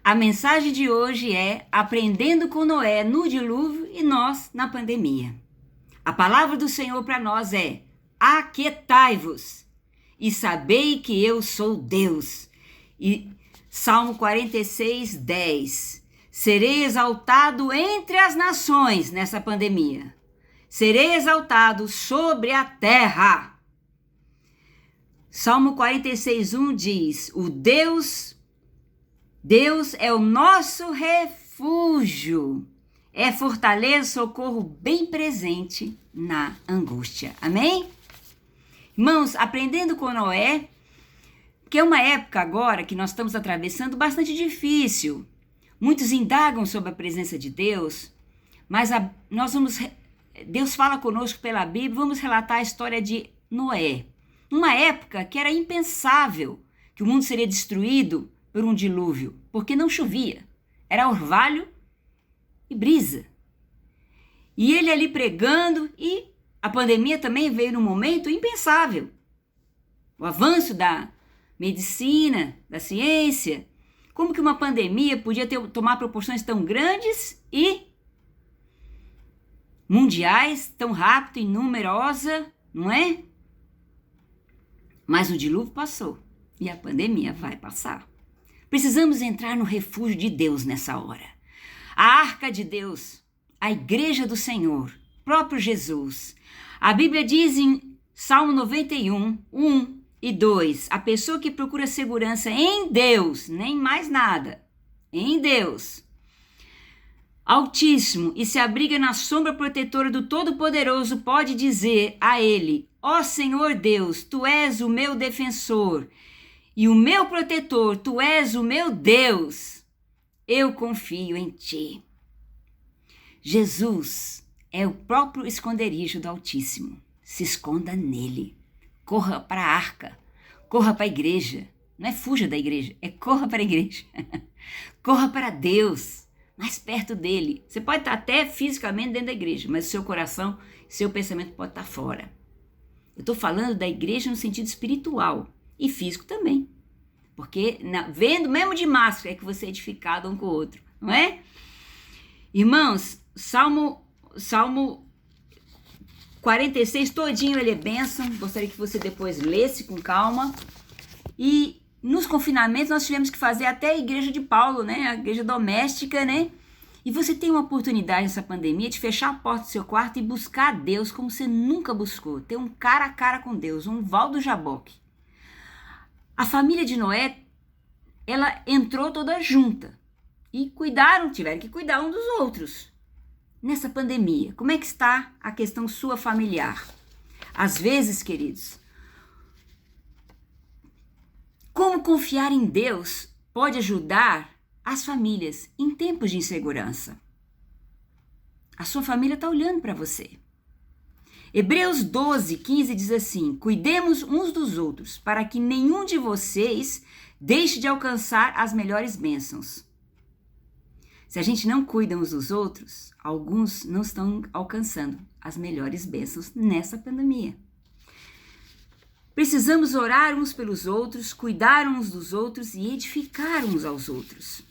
A mensagem de hoje é Aprendendo com Noé no dilúvio e nós na pandemia. A palavra do Senhor para nós é: aquietai-vos e sabei que eu sou Deus. E Salmo 46, 10. Serei exaltado entre as nações nessa pandemia. Serei exaltado sobre a terra. Salmo 46, 1 diz: Deus é o nosso refúgio, é fortaleza, socorro bem presente na angústia. Amém? Irmãos, aprendendo com Noé, que é uma época agora que nós estamos atravessando bastante difícil. Muitos indagam sobre a presença de Deus, mas Deus fala conosco pela Bíblia, vamos relatar a história de Noé. Uma época que era impensável que o mundo seria destruído por um dilúvio, porque não chovia. Era orvalho e brisa. E ele ali pregando, e a pandemia também veio num momento impensável. O avanço da medicina, da ciência. Como que uma pandemia podia tomar proporções tão grandes e mundiais, tão rápido e numerosa, não é? Mas o dilúvio passou e a pandemia vai passar. Precisamos entrar no refúgio de Deus nessa hora. A arca de Deus, a igreja do Senhor, próprio Jesus. A Bíblia diz em Salmo 91, 1 e 2, a pessoa que procura segurança em Deus, nem mais nada, em Deus, Altíssimo, e se abriga na sombra protetora do Todo-Poderoso, pode dizer a Ele: ó Senhor Deus, Tu és o meu defensor e o meu protetor, Tu és o meu Deus, eu confio em Ti. Jesus é o próprio esconderijo do Altíssimo. Se esconda nele. Corra para a arca, corra para a igreja. Não é fuja da igreja, é corra para a igreja. Corra para Deus, mais perto dele. Você pode estar até fisicamente dentro da igreja, mas o seu coração, seu pensamento pode estar fora. Eu estou falando da igreja no sentido espiritual e físico também. Porque vendo mesmo de máscara é que você é edificado um com o outro, não é? Irmãos, Salmo 46, todinho ele é bênção. Gostaria que você depois lesse com calma. E nos confinamentos nós tivemos que fazer até a igreja de Paulo, né? A igreja doméstica, né? E você tem uma oportunidade nessa pandemia de fechar a porta do seu quarto e buscar a Deus como você nunca buscou. Ter um cara a cara com Deus, um Valdo Jaboque. A família de Noé, ela entrou toda junta e tiveram que cuidar um dos outros. Nessa pandemia, como é que está a questão sua familiar? Às vezes, queridos, como confiar em Deus pode ajudar as famílias em tempos de insegurança? A sua família está olhando para você. Hebreus 12, 15 diz assim: cuidemos uns dos outros, para que nenhum de vocês deixe de alcançar as melhores bênçãos. Se a gente não cuida uns dos outros, alguns não estão alcançando as melhores bênçãos nessa pandemia. Precisamos orar uns pelos outros, cuidar uns dos outros e edificar uns aos outros.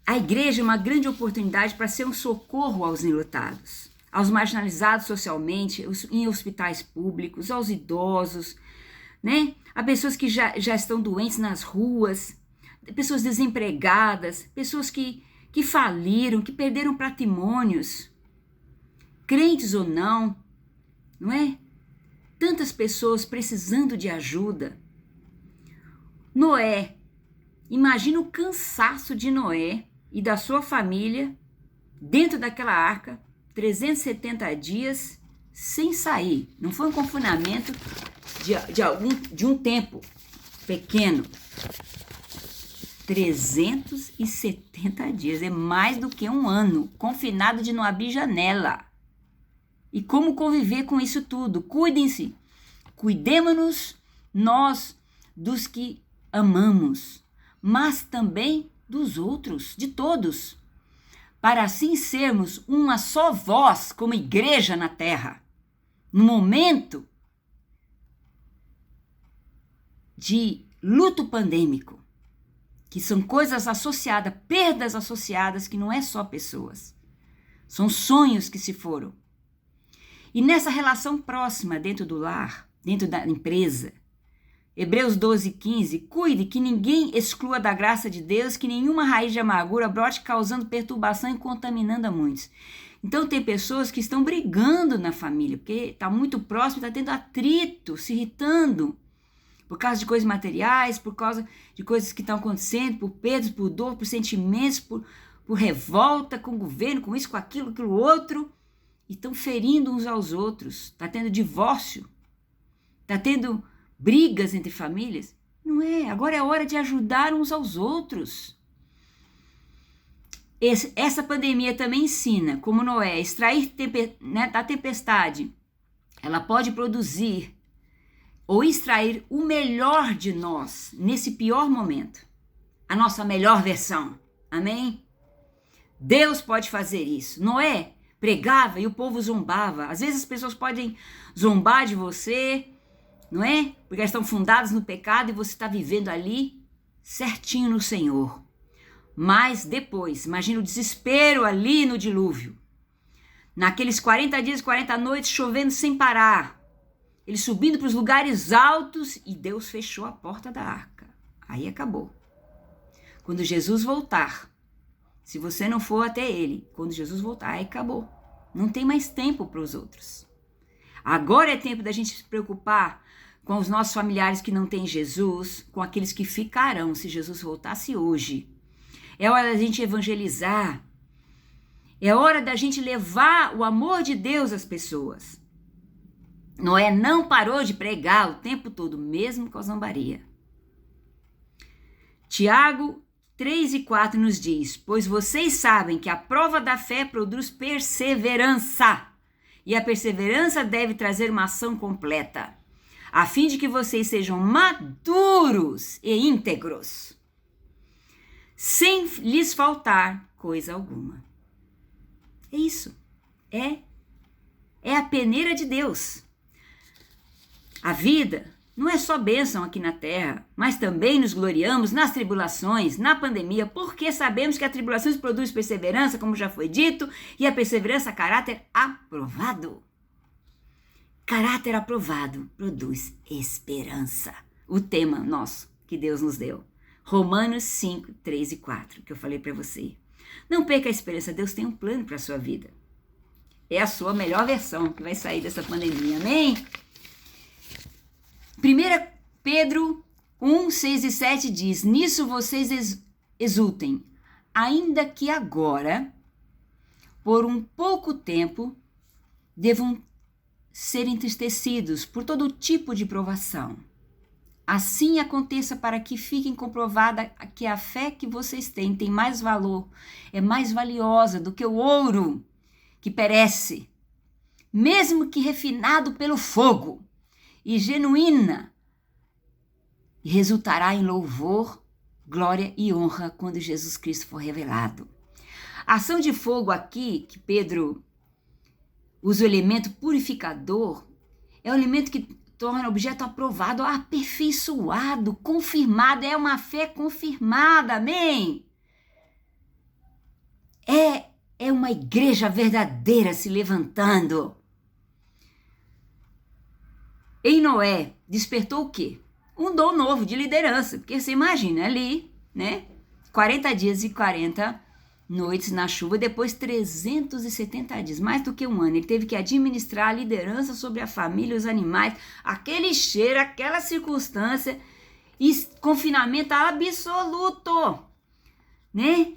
A igreja é uma grande oportunidade para ser um socorro aos enlutados, aos marginalizados socialmente, em hospitais públicos, aos idosos, né? A pessoas que já estão doentes nas ruas, pessoas desempregadas, pessoas que faliram, que perderam patrimônios, crentes ou não é? Tantas pessoas precisando de ajuda. Noé, imagina o cansaço de Noé e da sua família dentro daquela arca, 370 dias sem sair. Não foi um confinamento de um tempo pequeno. 370 dias, é mais do que um ano, confinado de não abrir janela. E como conviver com isso tudo? Cuidem-se, cuidemos-nos nós dos que amamos, mas também dos outros, de todos, para assim sermos uma só voz como igreja na terra, no momento de luto pandêmico. que são coisas associadas, perdas associadas, que não é só pessoas. São sonhos que se foram. E nessa relação próxima, dentro do lar, dentro da empresa, Hebreus 12:15, cuide que ninguém exclua da graça de Deus, que nenhuma raiz de amargura brote causando perturbação e contaminando a muitos. Então tem pessoas que estão brigando na família, porque está muito próximo, está tendo atrito, se irritando, por causa de coisas materiais, por causa de coisas que estão acontecendo, por perdas, por dor, por sentimentos, por revolta com o governo, com isso, com aquilo, aquilo outro, e estão ferindo uns aos outros, está tendo divórcio, está tendo brigas entre famílias. Não é, agora é hora de ajudar uns aos outros. Essa pandemia também ensina como Noé extrair da tempestade, ela pode produzir ou extrair o melhor de nós nesse pior momento, a nossa melhor versão, amém? Deus pode fazer isso. Noé pregava e o povo zombava. Às vezes as pessoas podem zombar de você, não é? Porque elas estão fundadas no pecado e você está vivendo ali certinho no Senhor. Mas depois, imagina o desespero ali no dilúvio. Naqueles 40 dias e 40 noites chovendo sem parar. Eles subindo para os lugares altos e Deus fechou a porta da arca. Aí acabou. Quando Jesus voltar, se você não for até ele, quando Jesus voltar, aí acabou. Não tem mais tempo para os outros. Agora é tempo da gente se preocupar com os nossos familiares que não têm Jesus, com aqueles que ficarão se Jesus voltasse hoje. É hora da gente evangelizar. É hora da gente levar o amor de Deus às pessoas. Noé não parou de pregar o tempo todo, mesmo com a zombaria. Tiago 3:4 nos diz, pois vocês sabem que a prova da fé produz perseverança, e a perseverança deve trazer uma ação completa, a fim de que vocês sejam maduros e íntegros, sem lhes faltar coisa alguma. É isso. É a peneira de Deus. A vida não é só bênção aqui na terra, mas também nos gloriamos nas tribulações, na pandemia, porque sabemos que a tribulação produz perseverança, como já foi dito, e a perseverança, caráter aprovado. Caráter aprovado produz esperança. O tema nosso que Deus nos deu. Romanos 5, 3 e 4, que eu falei para você. Não perca a esperança, Deus tem um plano para a sua vida. É a sua melhor versão que vai sair dessa pandemia, amém? 1 Pedro 1, 6 e 7 diz, nisso vocês exultem, ainda que agora, por um pouco tempo, devam ser entristecidos por todo tipo de provação. Assim aconteça para que fiquem comprovada que a fé que vocês têm tem mais valor, é mais valiosa do que o ouro que perece, mesmo que refinado pelo fogo, e genuína, e resultará em louvor, glória e honra quando Jesus Cristo for revelado. A ação de fogo aqui, que Pedro usa o elemento purificador, é o elemento que torna o objeto aprovado, aperfeiçoado, confirmado, é uma fé confirmada, amém? É uma igreja verdadeira se levantando. Em Noé, despertou o quê? Um dom novo de liderança, porque você imagina ali, né? 40 dias e 40 noites na chuva, depois 370 dias, mais do que um ano. Ele teve que administrar a liderança sobre a família, os animais, aquele cheiro, aquela circunstância, e confinamento absoluto, né?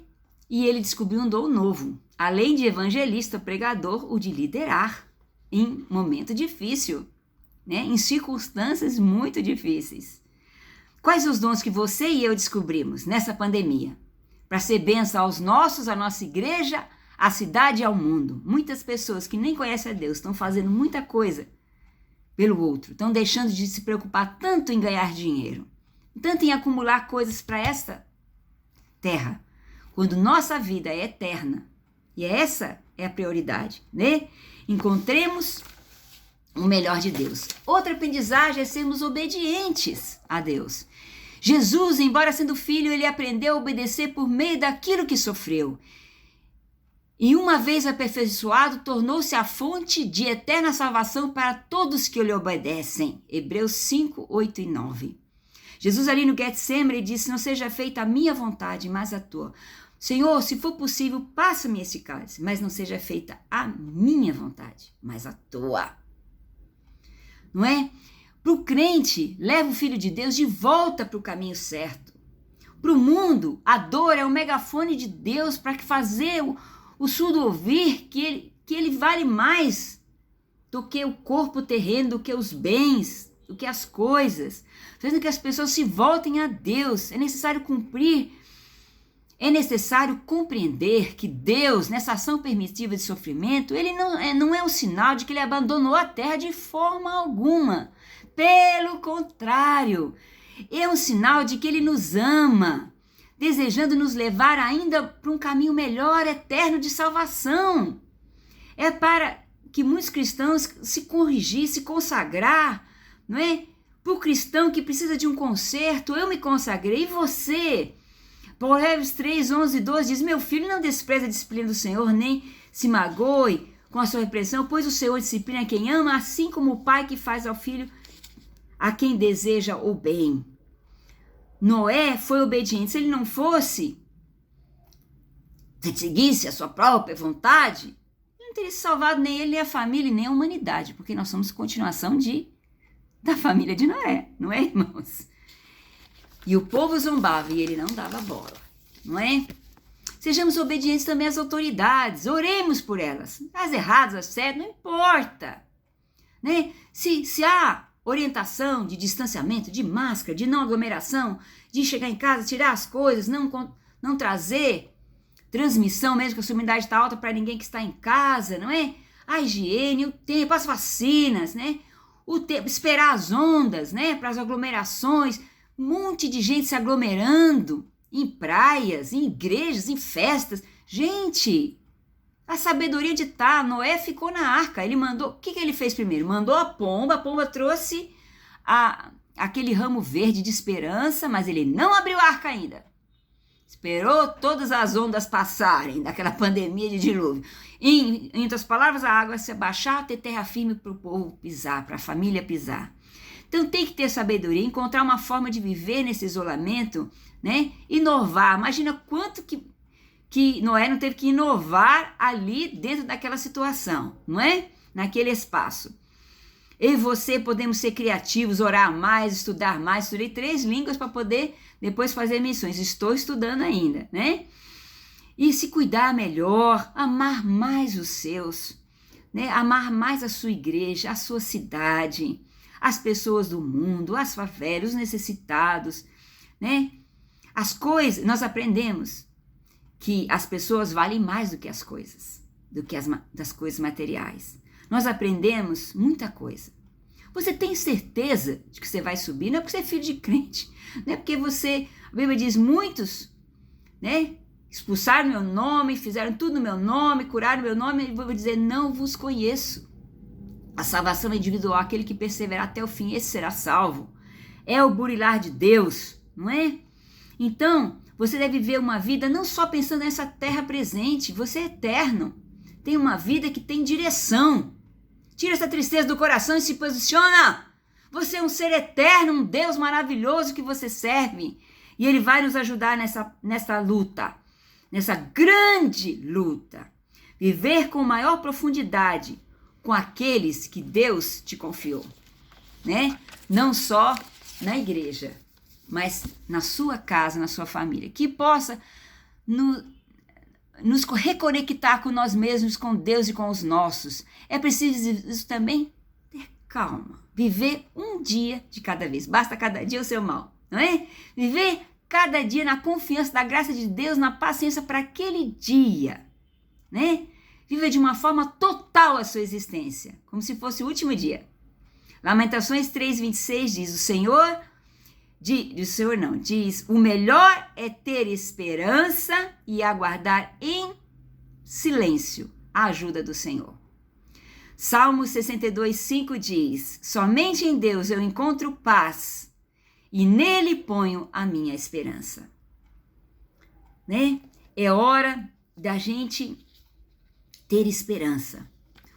E ele descobriu um dom novo, além de evangelista, pregador, o de liderar em momento difícil, né? Em circunstâncias muito difíceis. Quais os dons que você e eu descobrimos nessa pandemia? Para ser bênção aos nossos, à nossa igreja, à cidade e ao mundo. Muitas pessoas que nem conhecem a Deus estão fazendo muita coisa pelo outro, estão deixando de se preocupar tanto em ganhar dinheiro, tanto em acumular coisas para esta terra, quando nossa vida é eterna. E essa é a prioridade, né? Encontremos o melhor de Deus. Outra aprendizagem é sermos obedientes a Deus. Jesus, embora sendo filho, ele aprendeu a obedecer por meio daquilo que sofreu. E uma vez aperfeiçoado, tornou-se a fonte de eterna salvação para todos que lhe obedecem. Hebreus 5, 8 e 9. Jesus ali no Getsemane disse, não seja feita a minha vontade, mas a tua. Senhor, se for possível, passa-me esse cálice, mas não seja feita a minha vontade, mas a tua. Não é? Para o crente, leva o Filho de Deus de volta para o caminho certo. Para o mundo, a dor é o megafone de Deus para fazer o surdo ouvir que ele vale mais do que o corpo terreno, do que os bens, do que as coisas. Fazendo que as pessoas se voltem a Deus. É necessário compreender que Deus, nessa ação permissiva de sofrimento, ele não é um sinal de que ele abandonou a terra de forma alguma. Pelo contrário, é um sinal de que ele nos ama, desejando nos levar ainda para um caminho melhor, eterno de salvação. É para que muitos cristãos se corrigir, se consagrar, não é? Para o cristão que precisa de um conserto, eu me consagrei, e você? Provérbios 3, 11 e 12 diz, meu filho, não despreze a disciplina do Senhor, nem se magoe com a sua repreensão, pois o Senhor disciplina quem ama, assim como o pai que faz ao filho a quem deseja o bem. Noé foi obediente. Se ele não fosse, se seguisse a sua própria vontade, ele não teria salvado nem ele, nem a família, nem a humanidade, porque nós somos continuação da família de Noé, não é, irmãos? E o povo zombava e ele não dava bola, não é? Sejamos obedientes também às autoridades, oremos por elas. As erradas, as certas, não importa, né? Se há orientação de distanciamento, de máscara, de não aglomeração, de chegar em casa, tirar as coisas, não trazer transmissão mesmo que a sua imunidade está alta para ninguém que está em casa, não é? A higiene, o tempo, as vacinas, né? O tempo, esperar as ondas, né? Para as aglomerações, um monte de gente se aglomerando em praias, em igrejas, em festas. Gente, a sabedoria de Noé ficou na arca. Ele mandou, o que ele fez primeiro? Mandou a pomba trouxe aquele ramo verde de esperança, mas ele não abriu a arca ainda. Esperou todas as ondas passarem daquela pandemia de dilúvio. Em outras palavras, a água se abaixar, ter terra firme para o povo pisar, para a família pisar. Então tem que ter sabedoria, encontrar uma forma de viver nesse isolamento, né? Inovar. Imagina quanto que Noé não teve que inovar ali dentro daquela situação, não é? Naquele espaço. Eu e você podemos ser criativos, orar mais, estudar mais. Estudei 3 línguas para poder depois fazer missões. Estou estudando ainda, né? E se cuidar melhor, amar mais os seus, né? Amar mais a sua igreja, a sua cidade, as pessoas do mundo, as favelas, os necessitados, né? As coisas, nós aprendemos que as pessoas valem mais do que as coisas, das coisas materiais. Nós aprendemos muita coisa. Você tem certeza de que você vai subir? Não é porque você é filho de crente, não é porque a Bíblia diz, muitos, né, expulsaram meu nome, fizeram tudo no meu nome, curaram meu nome, e vou dizer, não vos conheço. A salvação é individual, aquele que perseverar até o fim, esse será salvo. É o burilar de Deus, não é? Então, você deve viver uma vida não só pensando nessa terra presente, você é eterno. Tem uma vida que tem direção. Tira essa tristeza do coração e se posiciona. Você é um ser eterno, um Deus maravilhoso que você serve. E Ele vai nos ajudar nessa luta, nessa grande luta. Viver com maior profundidade com aqueles que Deus te confiou, né? Não só na igreja, mas na sua casa, na sua família. Que possa nos reconectar com nós mesmos, com Deus e com os nossos. É preciso isso também ter calma. Viver um dia de cada vez. Basta cada dia o seu mal, não é? Viver cada dia na confiança da graça de Deus, na paciência para aquele dia, né? Viva de uma forma total a sua existência, como se fosse o último dia. Lamentações 3:26 diz, o melhor é ter esperança e aguardar em silêncio a ajuda do Senhor. Salmo 62:5 diz, somente em Deus eu encontro paz e nele ponho a minha esperança. Né? É hora da gente ter esperança.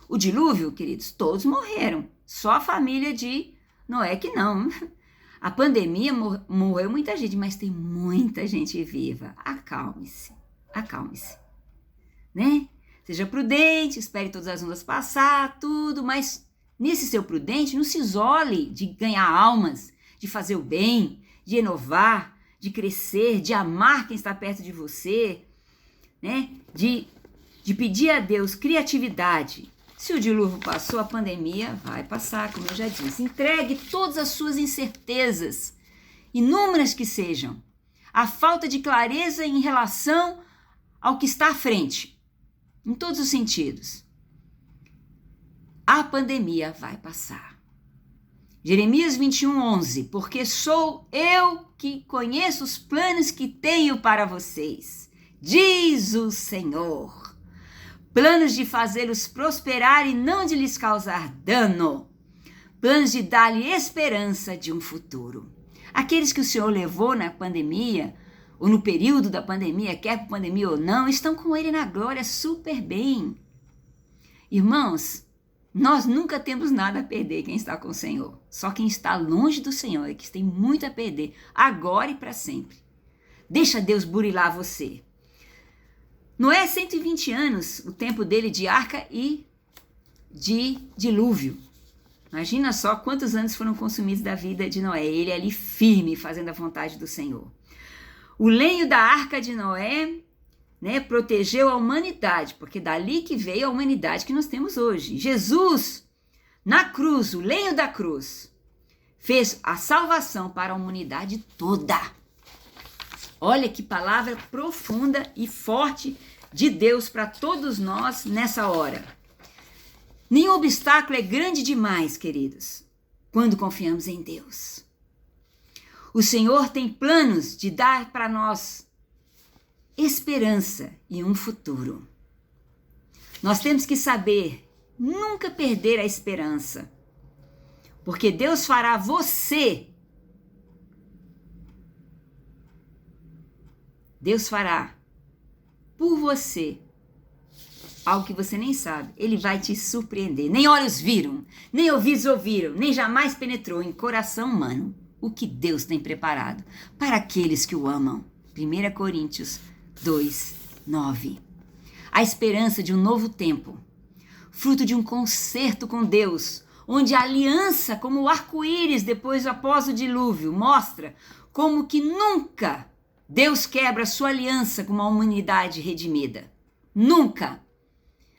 O dilúvio, queridos, todos morreram. Só a família de Noé que não. A pandemia morreu muita gente, mas tem muita gente viva. Acalme-se, acalme-se. Né? Seja prudente, espere todas as ondas passar, tudo, mas nesse seu prudente, não se isole de ganhar almas, de fazer o bem, de inovar, de crescer, de amar quem está perto de você, né? De pedir a Deus criatividade. Se o dilúvio passou, a pandemia vai passar, como eu já disse. Entregue todas as suas incertezas, inúmeras que sejam, a falta de clareza em relação ao que está à frente, em todos os sentidos. A pandemia vai passar. Jeremias 21:11, porque sou eu que conheço os planos que tenho para vocês, diz o Senhor. Planos de fazê-los prosperar e não de lhes causar dano. Planos de dar-lhe esperança de um futuro. Aqueles que o Senhor levou na pandemia, ou no período da pandemia, quer por pandemia ou não, estão com Ele na glória super bem. Irmãos, nós nunca temos nada a perder quem está com o Senhor. Só quem está longe do Senhor é que tem muito a perder, agora e para sempre. Deixa Deus burilar você. Noé, 120 anos, o tempo dele de arca e de dilúvio. Imagina só quantos anos foram consumidos da vida de Noé. Ele ali firme, fazendo a vontade do Senhor. O lenho da arca de Noé, né, protegeu a humanidade, porque dali que veio a humanidade que nós temos hoje. Jesus, na cruz, o lenho da cruz, fez a salvação para a humanidade toda. Olha que palavra profunda e forte de Deus para todos nós nessa hora. Nenhum obstáculo é grande demais, queridos, quando confiamos em Deus. O Senhor tem planos de dar para nós esperança e um futuro. Nós temos que saber nunca perder a esperança, porque Deus fará Deus fará por você algo que você nem sabe. Ele vai te surpreender. Nem olhos viram, nem ouvidos ouviram, nem jamais penetrou em coração humano o que Deus tem preparado para aqueles que o amam. 1 Coríntios 2:9. A esperança de um novo tempo, fruto de um concerto com Deus, onde a aliança, como o arco-íris após o dilúvio, mostra como que nunca Deus quebra a sua aliança com uma humanidade redimida. Nunca.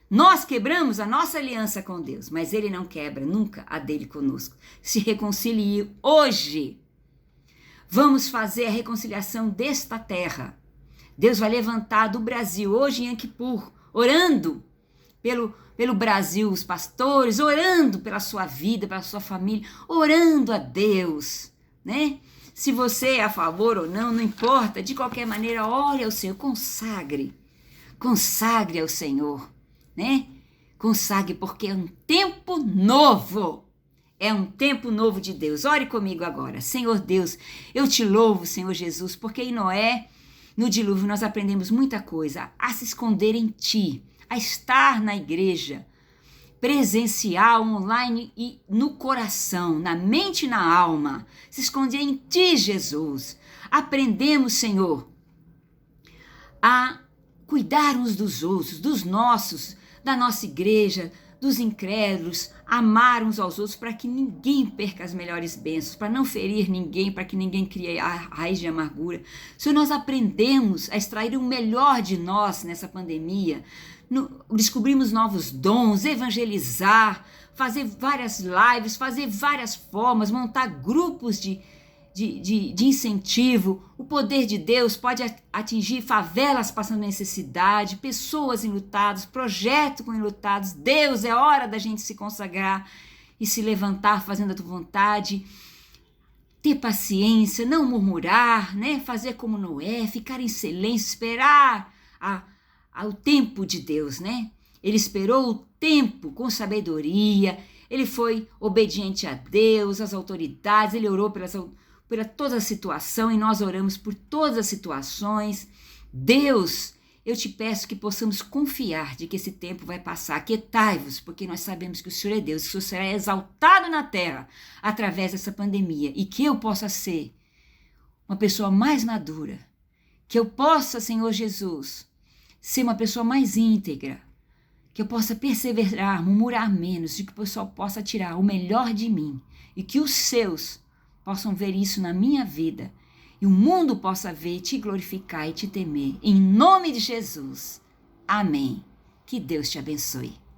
Nós quebramos a nossa aliança com Deus, mas Ele não quebra nunca a dele conosco. Se reconcilie hoje. Vamos fazer a reconciliação desta terra. Deus vai levantar do Brasil, hoje em Yom Kippur, orando pelo Brasil, os pastores, orando pela sua vida, pela sua família, orando a Deus, né? Se você é a favor ou não, não importa, de qualquer maneira, ore ao Senhor, consagre ao Senhor, né? Consagre, porque é um tempo novo. É um tempo novo de Deus. Ore comigo agora. Senhor Deus, eu te louvo, Senhor Jesus, porque em Noé, no dilúvio, nós aprendemos muita coisa. A se esconder em Ti, a estar na igreja, presencial, online e no coração, na mente e na alma. Se esconder em Ti, Jesus. Aprendemos, Senhor, a cuidar uns dos outros, dos nossos, da nossa igreja, dos incrédulos, amar uns aos outros para que ninguém perca as melhores bênçãos, para não ferir ninguém, para que ninguém crie a raiz de amargura. Senhor, nós aprendemos a extrair o melhor de nós nessa pandemia, descobrimos novos dons, evangelizar, fazer várias lives, fazer várias formas, montar grupos de incentivo. O poder de Deus pode atingir favelas passando necessidade, pessoas enlutadas, projetos com enlutados. Deus, é hora da gente se consagrar e se levantar fazendo a tua vontade, ter paciência, não murmurar, né? Fazer como Noé, ficar em silêncio, esperar o tempo de Deus, né? Ele esperou o tempo com sabedoria, ele foi obediente a Deus, às autoridades, ele orou por toda a situação e nós oramos por todas as situações. Deus, eu te peço que possamos confiar de que esse tempo vai passar. Aquietai-vos, porque nós sabemos que o Senhor é Deus, que o Senhor será exaltado na terra através dessa pandemia e que eu possa ser uma pessoa mais madura, que eu possa, Senhor Jesus, ser uma pessoa mais íntegra, que eu possa perseverar, murmurar menos, e que o pessoal possa tirar o melhor de mim e que os seus possam ver isso na minha vida e o mundo possa ver, te glorificar e te temer. Em nome de Jesus. Amém. Que Deus te abençoe.